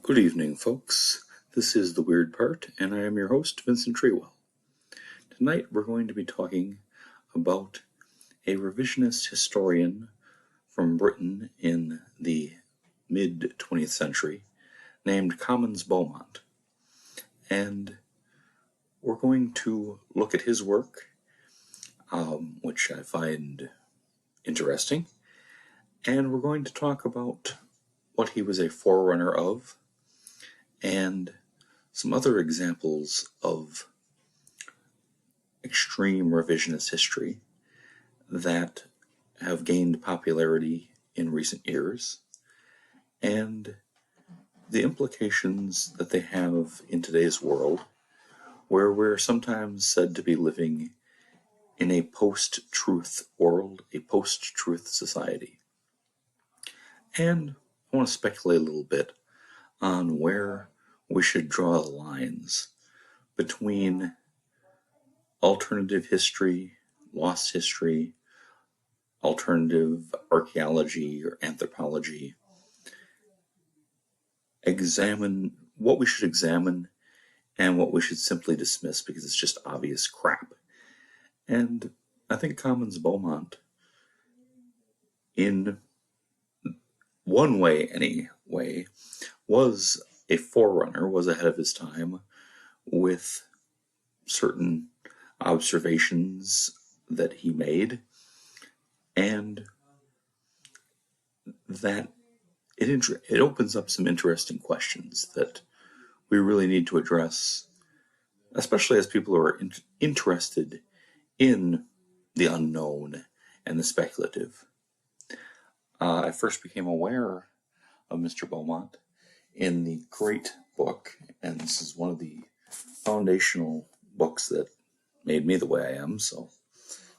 Good evening, folks. This is The Weird Part, and I am your host, Vincent Treewell. Tonight we're going to be talking about a revisionist historian from Britain in the mid-20th century named Comyns Beaumont. And we're going to look at his work, which I find interesting, and we're going to talk about what he was a forerunner of, and some other examples of extreme revisionist history that have gained popularity in recent years, and the implications that they have in today's world, where we're sometimes said to be living in a post-truth world, a post-truth society. And I want to speculate a little bit on where we should draw the lines between alternative history, lost history, alternative archaeology or anthropology. Examine what we should examine and what we should simply dismiss because it's just obvious crap. And I think Comyns Beaumont, in one way anyway, was a forerunner, was ahead of his time with certain observations that he made, and that it opens up some interesting questions that we really need to address, especially as people who are interested in the unknown and the speculative. I first became aware of Mr. Beaumont in the great book, and this is one of the foundational books that made me the way I am, so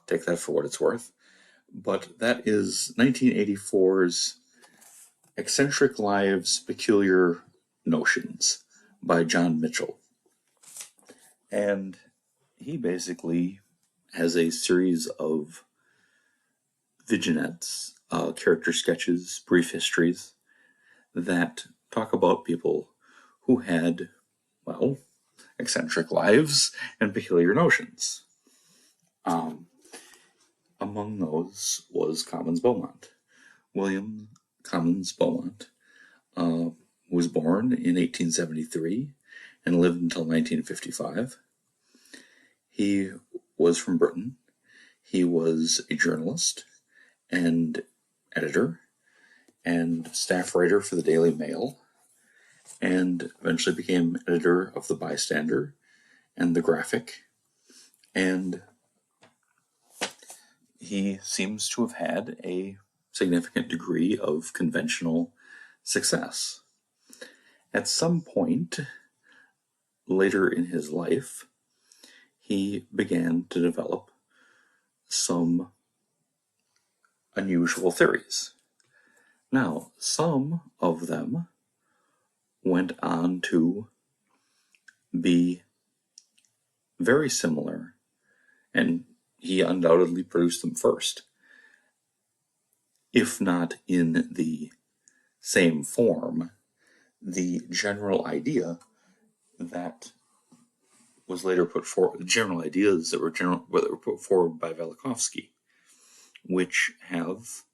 take that for what it's worth. But that is 1984's Eccentric Lives, Peculiar Notions by John Mitchell. And he basically has a series of vignettes, character sketches, brief histories that talk about people who had, well, eccentric lives and peculiar notions. Among those was Comyns Beaumont. William Comyns Beaumont was born in 1873 and lived until 1955. He was from Britain. He was a journalist and editor and staff writer for the Daily Mail, and eventually became editor of the Bystander and the Graphic. And he seems to have had a significant degree of conventional success. At some point later in his life, he began to develop some unusual theories. Now, some of them went on to be very similar, and he undoubtedly produced them first, if not in the same form. The general idea that was later put forward, the general ideas that were put forward by Velikovsky, which have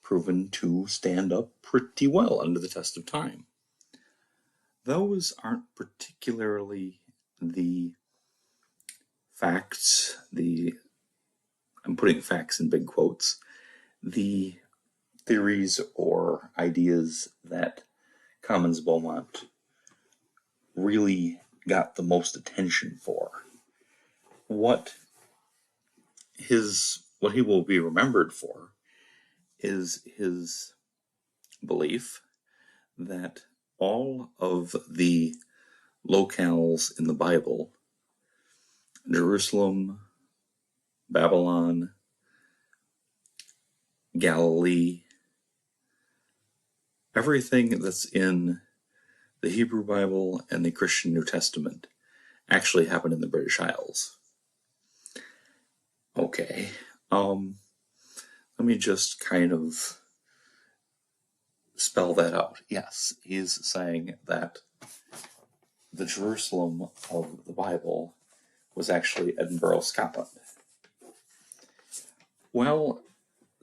proven to stand up pretty well under the test of time. Those aren't particularly the facts, I'm putting facts in big quotes, the theories or ideas that Comyns Beaumont really got the most attention for. What he will be remembered for is his belief that all of the locales in the Bible, Jerusalem, Babylon, Galilee, everything that's in the Hebrew Bible and the Christian New Testament actually happened in the British Isles. Okay, let me just kind of spell that out. Yes, he's saying that the Jerusalem of the Bible was actually Edinburgh, Scotland. Well,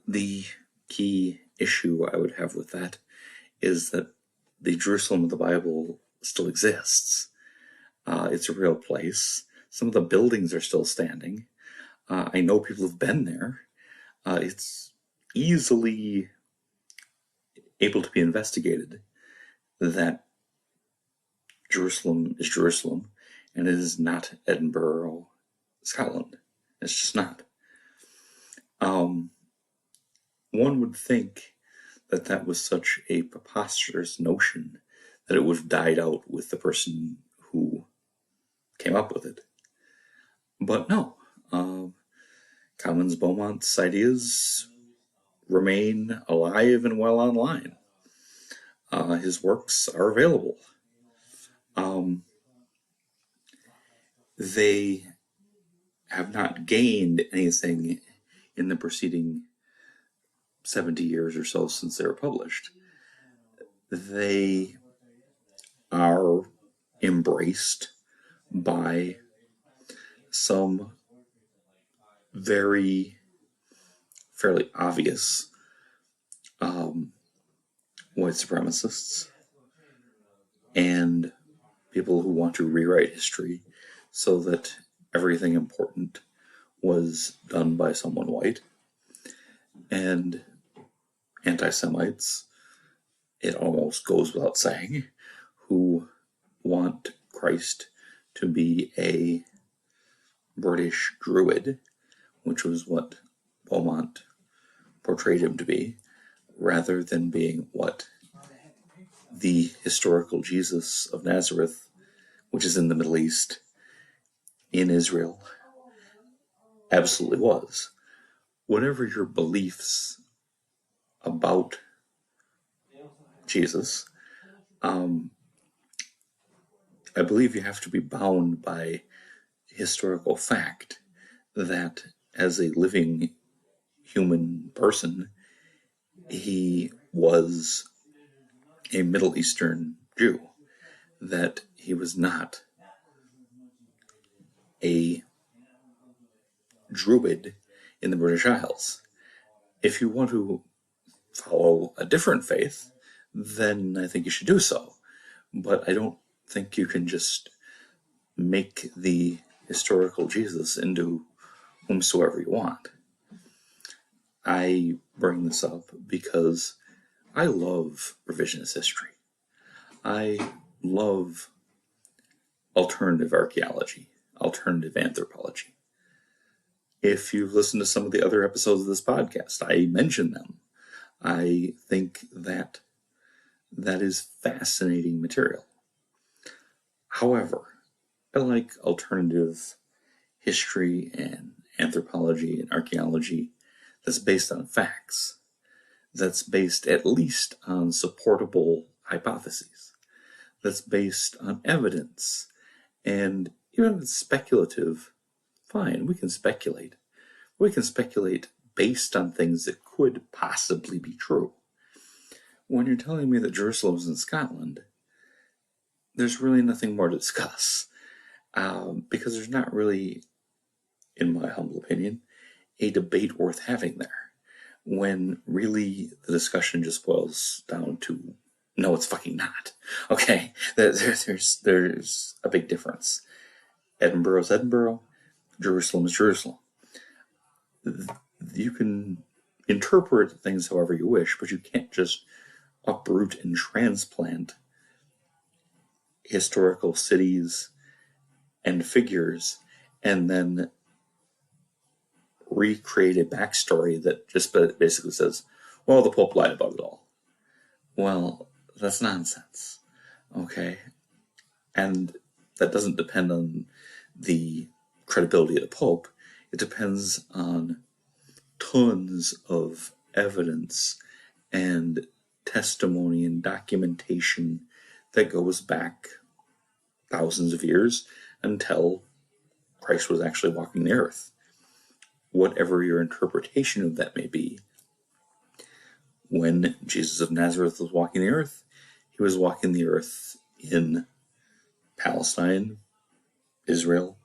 the key issue I would have with that is that the Jerusalem of the Bible still exists. It's a real place. Some of the buildings are still standing. I know people have been there. It's easily able to be investigated that Jerusalem is Jerusalem, and it is not Edinburgh, Scotland. It's just not. One would think that that was such a preposterous notion that it would have died out with the person who came up with it. But no. Comyns Beaumont's ideas remain alive and well online. His works are available. They have not gained anything in the preceding 70 years or so since they were published. They are embraced by some fairly obvious white supremacists and people who want to rewrite history so that everything important was done by someone white, and anti-Semites, it almost goes without saying, who want Christ to be a British druid, which was what Beaumont portrayed him to be, rather than being what the historical Jesus of Nazareth, which is in the Middle East, in Israel, absolutely was. Whatever your beliefs about Jesus, I believe you have to be bound by historical fact that as a living human person, he was a Middle Eastern Jew, that he was not a druid in the British Isles. If you want to follow a different faith, then I think you should do so. But I don't think you can just make the historical Jesus into whomsoever you want. I bring this up because I love revisionist history. I love alternative archaeology, alternative anthropology. If you've listened to some of the other episodes of this podcast, I mention them. I think that that is fascinating material. However, I like alternative history and anthropology and archaeology that's based on facts, that's based at least on supportable hypotheses, that's based on evidence, and even if it's speculative, fine, we can speculate. We can speculate based on things that could possibly be true. When you're telling me that Jerusalem's in Scotland, there's really nothing more to discuss, because there's not really, in my humble opinion, a debate worth having there, when really the discussion just boils down to, no, it's fucking not. Okay, there's a big difference. Edinburgh's Edinburgh, Jerusalem is Jerusalem. You can interpret things however you wish, but you can't just uproot and transplant historical cities and figures and then recreate a backstory that just basically says, well, the Pope lied about it all. Well, that's nonsense. Okay? And that doesn't depend on the credibility of the Pope. It depends on tons of evidence and testimony and documentation that goes back thousands of years until Christ was actually walking the earth. Whatever your interpretation of that may be, when Jesus of Nazareth was walking the earth, he was walking the earth in Palestine, Israel,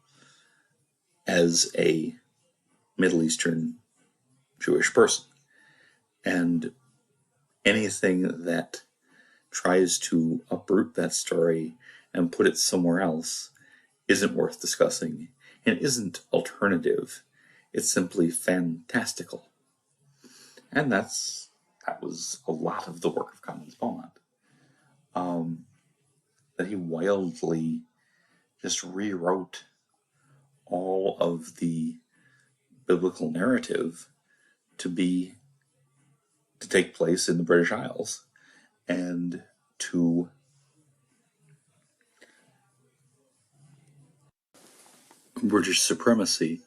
as a Middle Eastern Jewish person. And anything that tries to uproot that story and put it somewhere else isn't worth discussing and isn't alternative. It's simply fantastical. And that was a lot of the work of Comyns Beaumont. That he wildly just rewrote all of the biblical narrative to take place in the British Isles and to British supremacy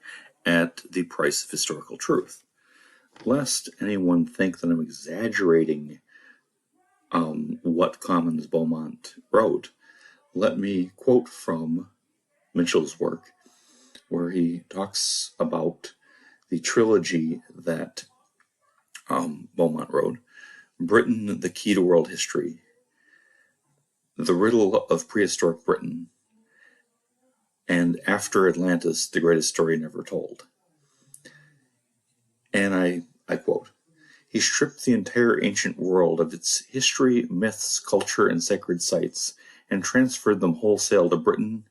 at the price of historical truth. Lest anyone think that I'm exaggerating what Comyns Beaumont wrote, let me quote from Mitchell's work, where he talks about the trilogy that Beaumont wrote: Britain, the Key to World History, The Riddle of Prehistoric Britain, and After Atlantis, the Greatest Story Never Told. And I quote, "He stripped the entire ancient world of its history, myths, culture, and sacred sites, and transferred them wholesale to Britain.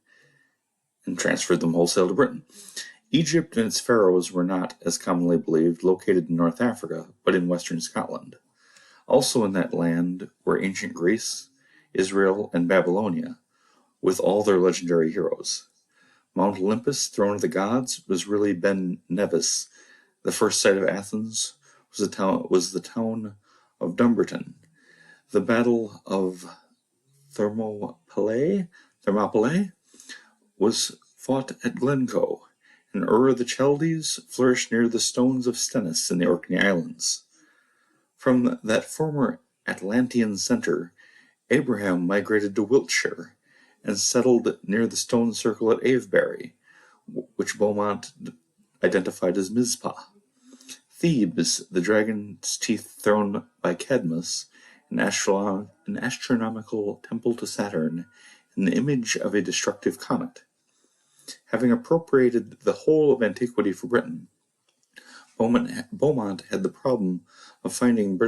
Egypt and its pharaohs were not, as commonly believed, located in North Africa, but in western Scotland. Also in that land were ancient Greece, Israel, and Babylonia, with all their legendary heroes. Mount Olympus, throne of the gods, was really Ben Nevis. The first site of Athens was the town of Dumbarton. The Battle of Thermopylae was fought at Glencoe, and Ur of the Chaldees flourished near the stones of Stennis in the Orkney Islands. From that former Atlantean centre, Abraham migrated to Wiltshire and settled near the stone circle at Avebury, which Beaumont identified as Mizpah. Thebes, the dragon's teeth thrown by Cadmus, an astronomical temple to Saturn, in the image of a destructive comet. Having appropriated the whole of antiquity for Britain, Beaumont had the problem of finding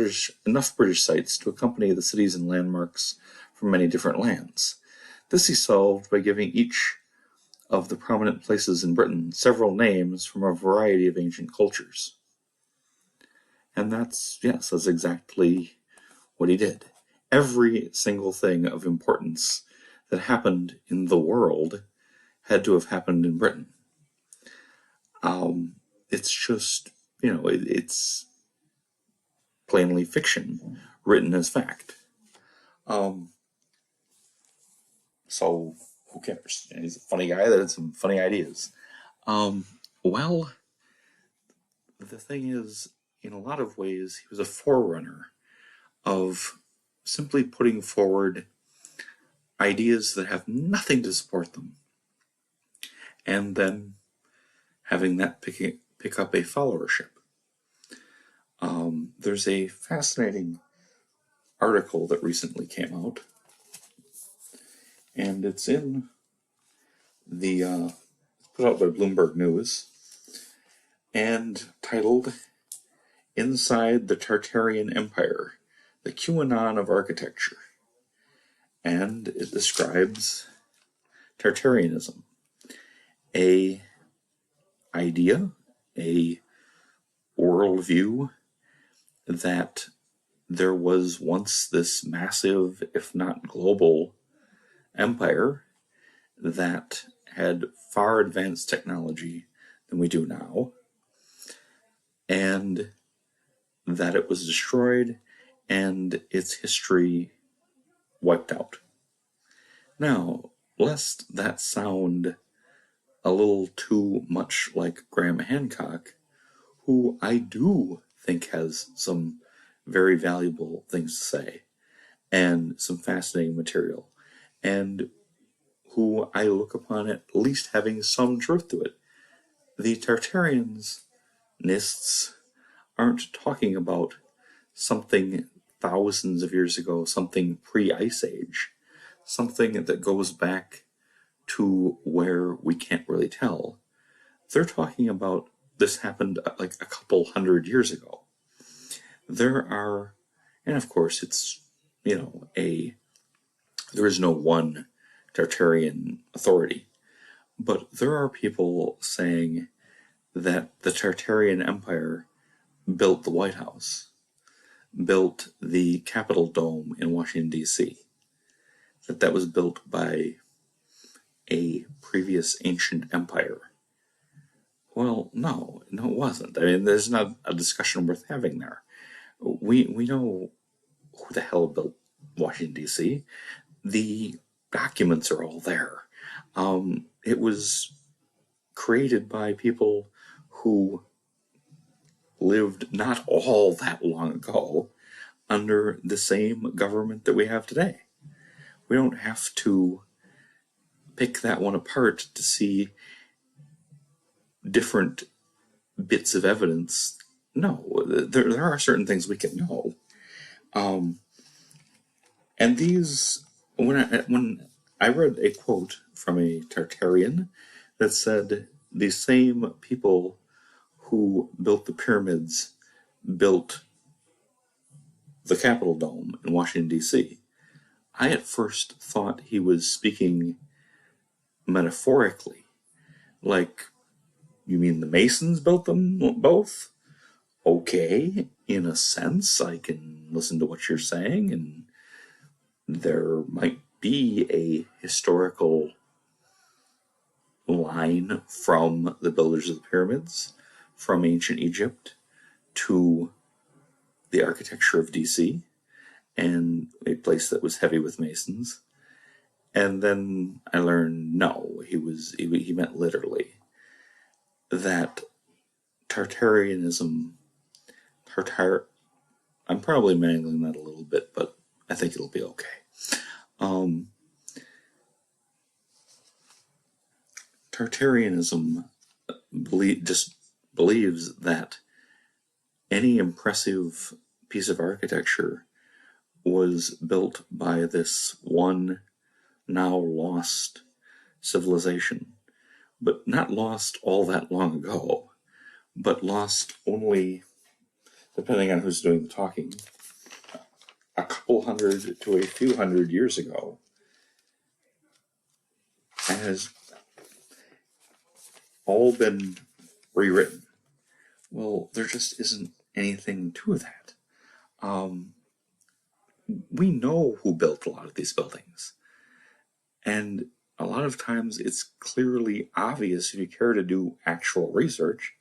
enough British sites to accompany the cities and landmarks from many different lands. This he solved by giving each of the prominent places in Britain several names from a variety of ancient cultures. And that's exactly what he did. Every single thing of importance that happened in the world had to have happened in Britain. It's just, it's plainly fiction written as fact. So who cares? He's a funny guy that had some funny ideas. Well, the thing is, in a lot of ways, he was a forerunner of simply putting forward ideas that have nothing to support them, and then having that pick up a followership. There's a fascinating article that recently came out, and it's in the put out by Bloomberg News, and titled "Inside the Tartarian Empire, the QAnon of Architecture." And it describes Tartarianism, a idea, a worldview that there was once this massive, if not global, empire that had far advanced technology than we do now, and that it was destroyed and its history wiped out. Now, lest that sound a little too much like Graham Hancock, who I do think has some very valuable things to say and some fascinating material, and who I look upon at least having some truth to it. The Tartarianists aren't talking about something thousands of years ago, something pre-Ice Age, something that goes back to where we can't really tell. They're talking about this happened like a couple hundred years ago. There are, and of course it's, there is no one Tartarian authority, but there are people saying that the Tartarian Empire built the White House, built the Capitol Dome in Washington, D.C., that was built by a previous ancient empire. Well, no, it wasn't. I mean, there's not a discussion worth having there. We know who the hell built Washington, D.C. The documents are all there. It was created by people who lived not all that long ago under the same government that we have today. We don't have to pick that one apart to see different bits of evidence. No, there are certain things we can know. And these, when I read a quote from a Tartarian that said the same people who built the pyramids built the Capitol Dome in Washington, D.C., I at first thought he was speaking metaphorically. Like, you mean the Masons built them both? Okay, in a sense, I can listen to what you're saying, and there might be a historical line from the builders of the pyramids, from ancient Egypt, to the architecture of DC, and a place that was heavy with Masons. And then I learned, no, he meant literally that Tartarianism, I'm probably mangling that a little bit, but I think it'll be okay. Tartarianism just believes that any impressive piece of architecture was built by this one now lost civilization, but not lost all that long ago, but lost only, depending on who's doing the talking, a couple hundred to a few hundred years ago, and has all been rewritten. Well, there just isn't anything to that. We know who built a lot of these buildings. And a lot of times it's clearly obvious if you care to do actual research.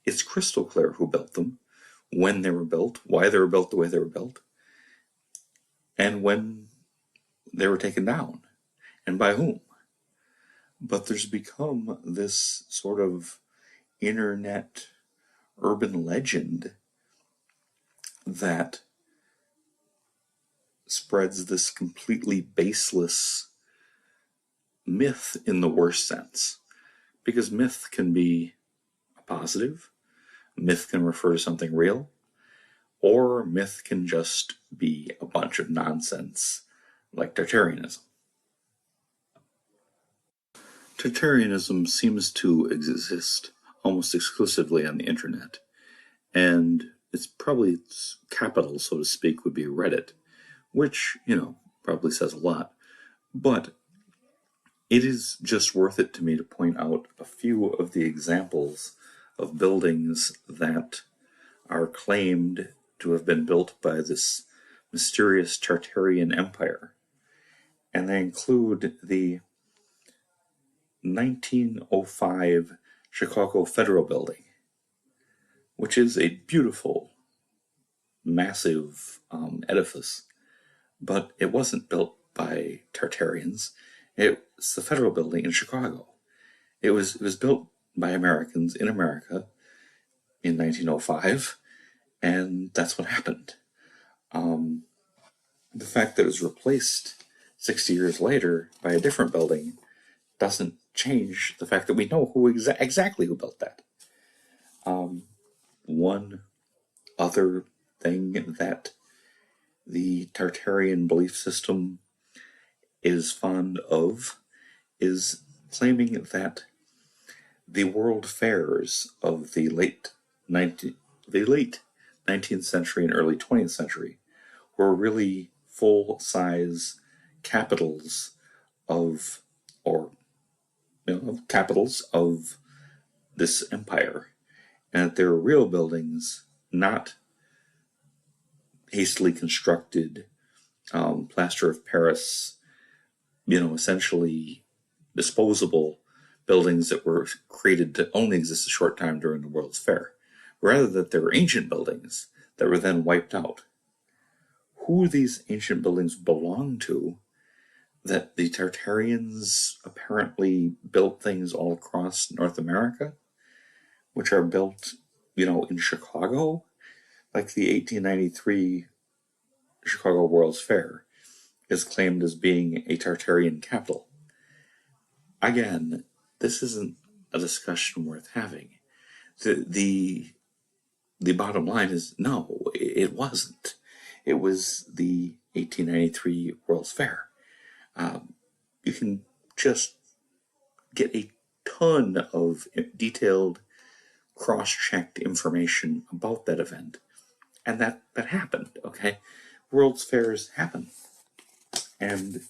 It's crystal clear who built them, when they were built, why they were built the way they were built, and when they were taken down, and by whom. But there's become this sort of internet urban legend that spreads this completely baseless myth in the worst sense. Because myth can be a positive, myth can refer to something real, or myth can just be a bunch of nonsense like Tartarianism. Tartarianism seems to exist almost exclusively on the internet, and its capital, so to speak, would be Reddit, which, probably says a lot, but it is just worth it to me to point out a few of the examples of buildings that are claimed to have been built by this mysterious Tartarian Empire. And they include the 1905 Chicago Federal Building, which is a beautiful, massive edifice, but it wasn't built by Tartarians. It's the Federal Building in Chicago. It was built by Americans in America in 1905, and that's what happened. The fact that it was replaced 60 years later by a different building doesn't change the fact that we know exactly who built that. One other thing that the Tartarian belief system is fond of is claiming that the world fairs of the late 19th century and early 20th century were really full-size capitals of, capitals of this empire, and that there were real buildings, not hastily constructed, plaster of Paris, essentially disposable buildings that were created to only exist a short time during the World's Fair, rather that they were ancient buildings that were then wiped out. Who these ancient buildings belong to, that the Tartarians apparently built things all across North America, which are built, in Chicago, like the 1893 Chicago World's Fair is claimed as being a Tartarian capital. Again, this isn't a discussion worth having. The bottom line is, no, it wasn't. It was the 1893 World's Fair. You can just get a ton of detailed, cross-checked information about that event. And that happened, okay? World's Fairs happen. And,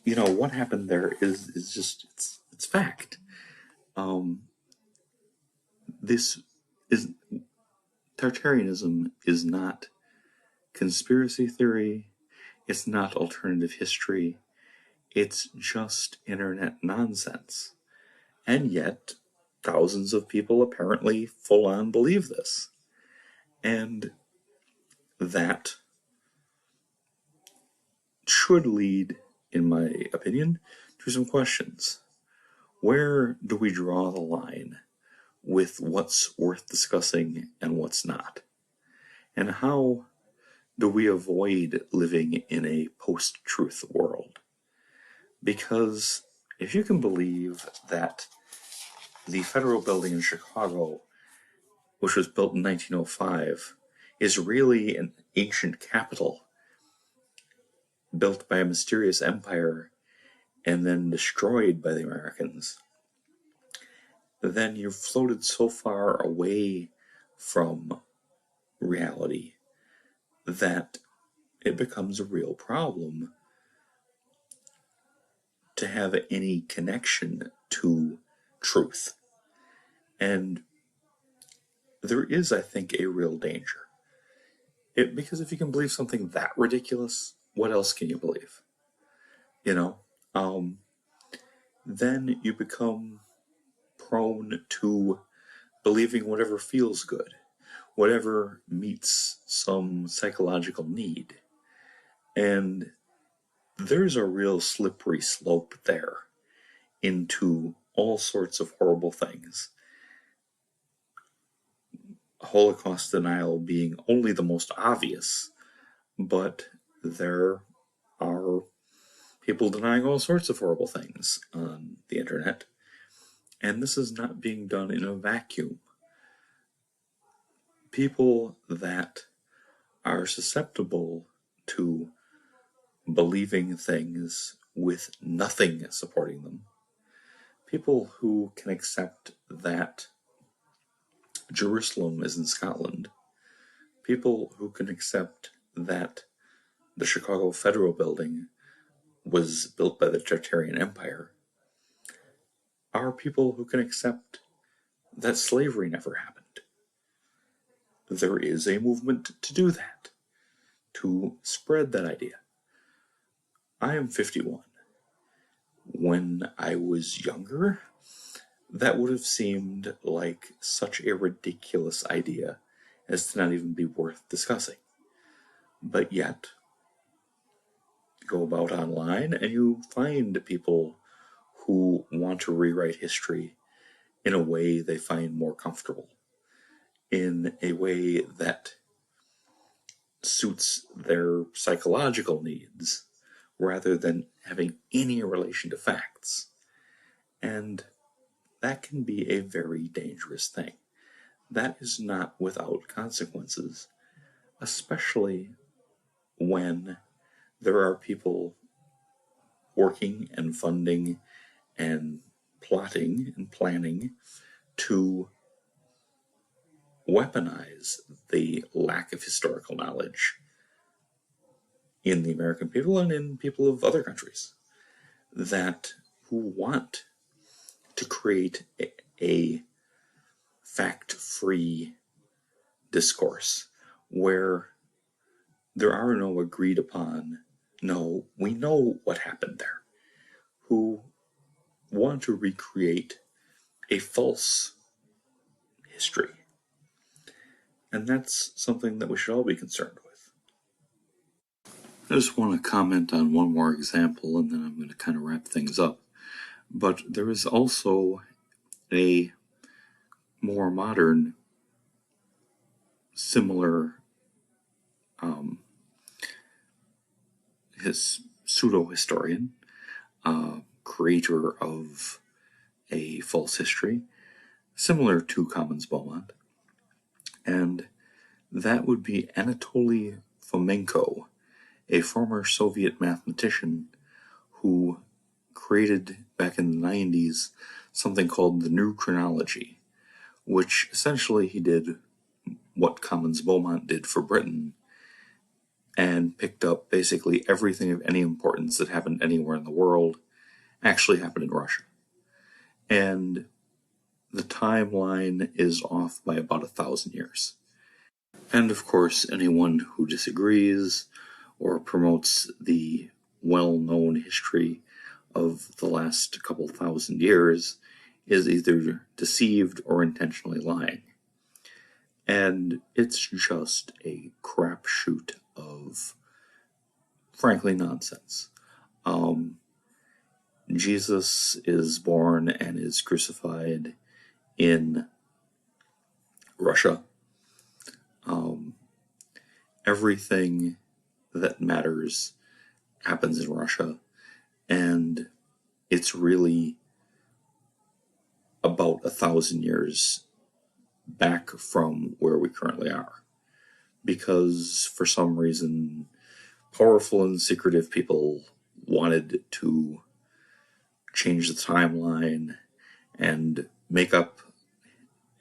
what happened there is just, it's fact. Tartarianism is not conspiracy theory. It's not alternative history. It's just internet nonsense. And yet, thousands of people apparently full-on believe this. And that should lead, in my opinion, to some questions. Where do we draw the line with what's worth discussing and what's not? And how do we avoid living in a post-truth world? Because if you can believe that the federal building in Chicago, which was built in 1905, is really an ancient capital built by a mysterious empire and then destroyed by the Americans, then you've floated so far away from reality that it becomes a real problem to have any connection to truth. And there is, I think, a real danger. Because if you can believe something that ridiculous, what else can you believe? Then you become prone to believing whatever feels good, whatever meets some psychological need. And there's a real slippery slope there into all sorts of horrible things. Holocaust denial being only the most obvious, but there are people denying all sorts of horrible things on the internet, and this is not being done in a vacuum. People that are susceptible to believing things with nothing supporting them, people who can accept that Jerusalem is in Scotland, people who can accept that the Chicago Federal Building was built by the Tartarian Empire, are people who can accept that slavery never happened. There is a movement to do that, to spread that idea. I am 51. When I was younger, that would have seemed like such a ridiculous idea as to not even be worth discussing. But yet, go about online and you find people who want to rewrite history in a way they find more comfortable, in a way that suits their psychological needs rather than having any relation to facts. And that can be a very dangerous thing. that is not without consequences, especially when there are people working and funding and plotting and planning to weaponize the lack of historical knowledge in the American people and in people of other countries who want to create a fact-free discourse where there are no agreed upon, no, we know what happened there, who want to recreate a false history. And that's something that we should all be concerned with. I just want to comment on one more example, and then I'm going to kind of wrap things up. But there is also a more modern, similar his pseudo-historian, creator of a false history, similar to Comyns Beaumont, and that would be Anatoly Fomenko, a former Soviet mathematician who created back in the 90s something called the New Chronology, which essentially he did what Comyns Beaumont did for Britain and picked up basically everything of any importance that happened anywhere in the world actually happened in Russia. And the timeline is off by about 1,000 years. And of course, anyone who disagrees or promotes the well-known history of the last couple thousand years is either deceived or intentionally lying. And it's just a crapshoot of, frankly, nonsense. Jesus is born and is crucified in Russia. Everything that matters happens in Russia, and it's really about 1,000 years back from where we currently are, because for some reason powerful and secretive people wanted to change the timeline and make up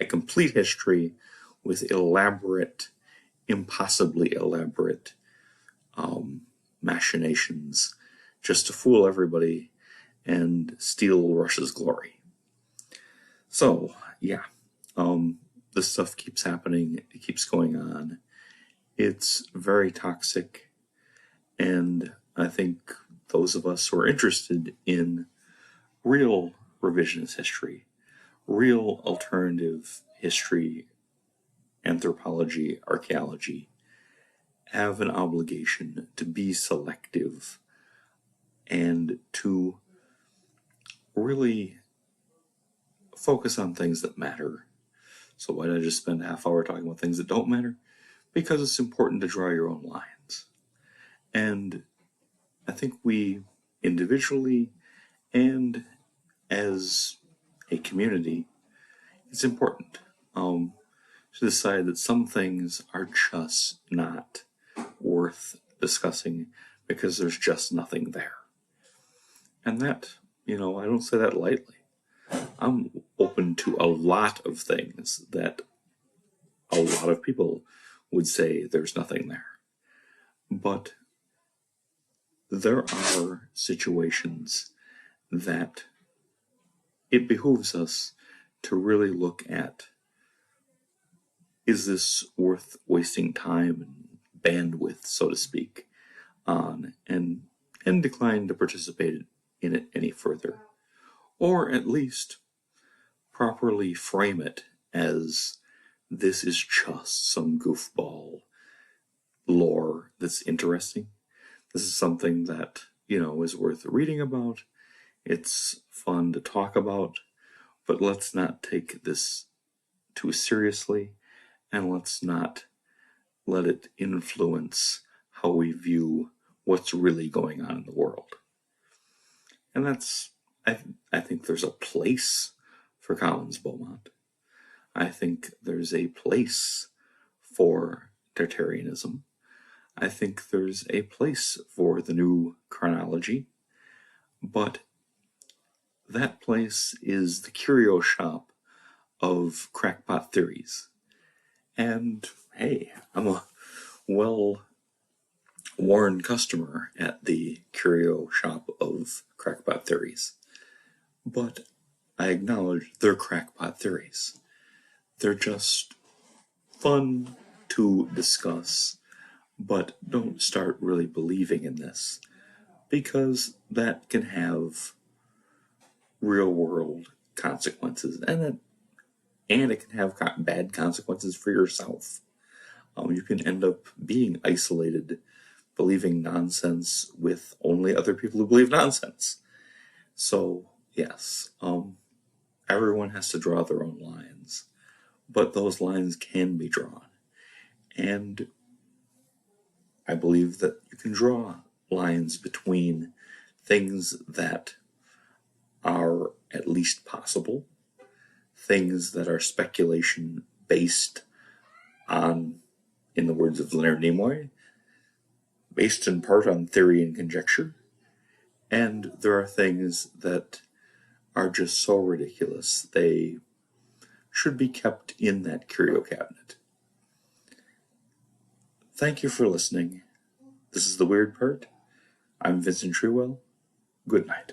a complete history with impossibly elaborate machinations just to fool everybody and steal Russia's glory. So, yeah, this stuff keeps happening. It keeps going on. It's very toxic, and I think those of us who are interested in real revisionist history, real alternative history, anthropology, archaeology, have an obligation to be selective and to really focus on things that matter. So why did I just spend a half hour talking about things that don't matter? Because it's important to draw your own lines. And I think we individually and as a community, it's important to decide that some things are just not worth discussing because there's just nothing there. And that, I don't say that lightly. I'm open to a lot of things that a lot of people would say there's nothing there. But there are situations that it behooves us to really look at, is this worth wasting time and bandwidth, so to speak, on, and decline to participate in it any further. Or at least properly frame it as this is just some goofball lore that's interesting. This is something that, is worth reading about. It's fun to talk about, but let's not take this too seriously, and let's not let it influence how we view what's really going on in the world. And I think there's a place for Comyns Beaumont. I think there's a place for Tartarianism. I think there's a place for the new chronology, but that place is the curio shop of crackpot theories. And hey, I'm a well-worn customer at the curio shop of crackpot theories. But I acknowledge they're crackpot theories. They're just fun to discuss, but don't start really believing in this, because that can have real-world consequences, and it can have bad consequences for yourself. You can end up being isolated, believing nonsense with only other people who believe nonsense. So, yes, everyone has to draw their own lines, but those lines can be drawn. And I believe that you can draw lines between things that are at least possible, things that are speculation based on, in the words of Leonard Nimoy, based in part on theory and conjecture, and there are things that are just so ridiculous they should be kept in that curio cabinet. Thank you for listening. This is The Weird Part. I'm Vincent Trewell. Good night.